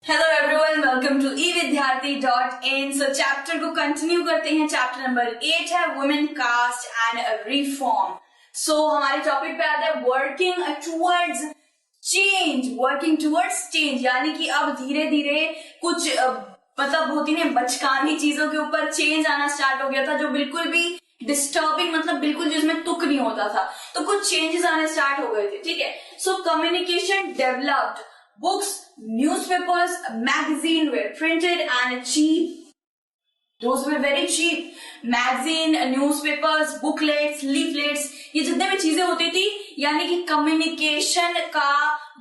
Hello everyone, welcome to evidyarthi.in। So chapter को continue करते हैं। चैप्टर नंबर 8 है women caste and reform. So हमारे टॉपिक पे आता है working towards change. Working towards change यानी कि अब धीरे धीरे कुछ मतलब होती नहीं बचकानी चीजों के ऊपर चेंज आना स्टार्ट हो गया था, जो बिल्कुल भी डिस्टर्बिंग मतलब बिल्कुल जिसमें तुक नहीं होता था, तो कुछ चेंजेस आने स्टार्ट हो गए थे। ठीक है, so communication developed, books, newspapers, magazine were printed and cheap. Those were very cheap. Magazine, newspapers, booklets, leaflets, ये जितने भी चीजें होती थी, यानी कि कम्युनिकेशन का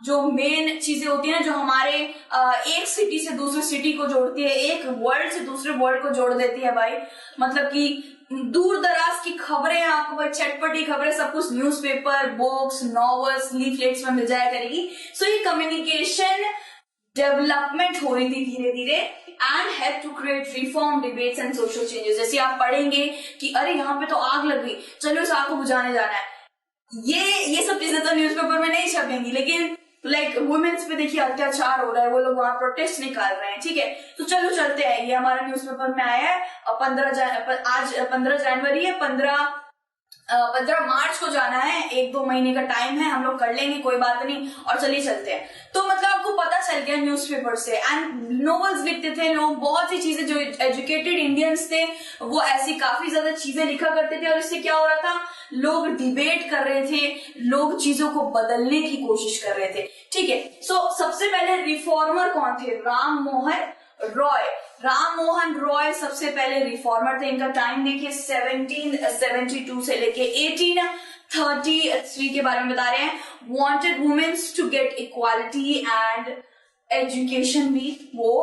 जो मेन चीजें होती है ना, जो हमारे एक सिटी से दूसरी सिटी को जोड़ती है, एक वर्ल्ड से दूसरे वर्ल्ड को जोड़ देती है भाई। मतलब कि दूर दराज की खबरें, आपको भाई चटपटी खबरें सब कुछ न्यूज़पेपर, बुक्स, नॉवेल्स, लीफलेट्स में मिल जाया करेगी। सो ये कम्युनिकेशन डेवलपमेंट हो रही थी धीरे धीरे and help to create reform, debates and social changes. जैसे आप पढ़ेंगे कि अरे यहाँ पे तो आग लग गई, चलो इस आग को बुझाने जाना है। ये सब चीजें तो न्यूज़पेपर में नहीं छपेंगी, लेकिन लाइक वुमेन्स पे देखिए अत्याचार हो रहा है, वो लोग वहां प्रोटेस्ट निकाल रहे हैं। ठीक है, तो चलो चलते हैं। ये हमारा न्यूज़पेपर में आया है आज 15 जनवरी है, 15 मार्च को जाना है, 1-2 महीने का टाइम है, हम लोग कर लेंगे, कोई बात नहीं। और चलिए चलते हैं। तो मतलब आपको पता चल गया न्यूज़पेपर से। एंड नॉवेल्स लिखते थे लोग, बहुत सी चीजें, जो एजुकेटेड इंडियंस थे वो ऐसी काफी ज्यादा चीजें लिखा करते थे। और इससे क्या हो रहा था, लोग डिबेट कर रहे थे, लोग चीजों को बदलने की कोशिश कर रहे थे। ठीक है, सो सबसे पहले रिफॉर्मर कौन थे? राम मोहन रॉय सबसे पहले रिफॉर्मर थे। इनका टाइम देखिए 1772 से लेके 1833 के बारे में बता रहे हैं। Wanted womens to get equality and education भी वो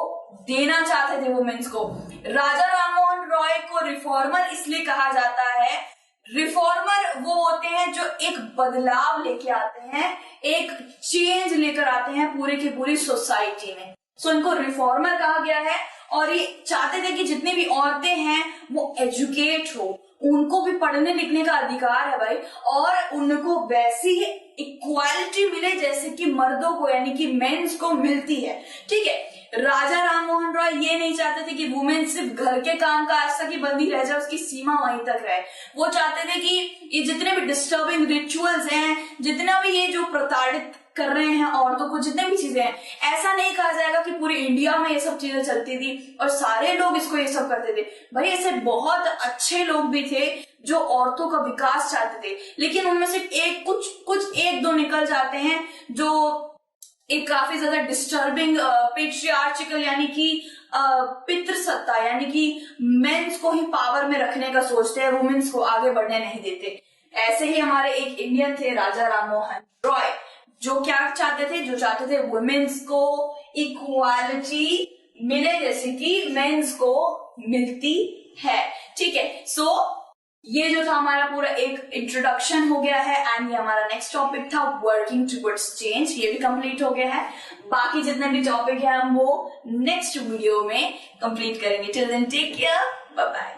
देना चाहते थे वुमेन्स को। राजा राम मोहन रॉय को रिफॉर्मर इसलिए कहा जाता है, रिफॉर्मर वो होते हैं जो एक बदलाव लेके आते हैं, एक चेंज लेकर आते हैं पूरे की पूरी सोसाइटी में। सो इनको रिफॉर्मर कहा गया है। और ये चाहते थे कि जितनी भी औरतें हैं वो एजुकेट हो, उनको भी पढ़ने लिखने का अधिकार है भाई, और उनको वैसी इक्वालिटी मिले जैसे कि मर्दों को यानी कि मेंस को मिलती है। ठीक है, राजा राम मोहन रॉय ये नहीं चाहते थे कि वुमेन सिर्फ घर के काम का आज तक ही बंदी रह जाए, उसकी सीमा वहीं तक रहे। वो चाहते थे कि ये जितने भी डिस्टर्बिंग रिचुअल्स हैं, जितना भी ये जो प्रताड़ित कर रहे हैं औरतों को, जितने भी चीजें हैं, ऐसा नहीं कहा जाएगा कि पूरी इंडिया में ये सब चीजें चलती थी और सारे लोग इसको ये सब करते थे। भाई ऐसे बहुत अच्छे लोग भी थे जो औरतों का विकास चाहते थे, लेकिन उनमें से कुछ एक दो निकल जाते हैं जो एक काफी ज्यादा डिस्टर्बिंग पेट्रियार्चिकल यानी कि पितृसत्ता यानी कि मेंस को ही पावर में रखने का सोचते हैं, वुमेन्स को आगे बढ़ने नहीं देते। ऐसे ही हमारे एक इंडियन थे राजा राम मोहन रॉय, जो क्या चाहते थे, जो चाहते थे वुमेन्स को इक्वालिटी मिले जैसे कि मेंस को मिलती है। ठीक है, सो ये जो था हमारा पूरा एक इंट्रोडक्शन हो गया है। एंड ये हमारा नेक्स्ट टॉपिक था वर्किंग टुवर्ड्स चेंज, ये भी कंप्लीट हो गया है। बाकी जितने भी टॉपिक है हम वो नेक्स्ट वीडियो में कंप्लीट करेंगे। Till then take care, bye bye.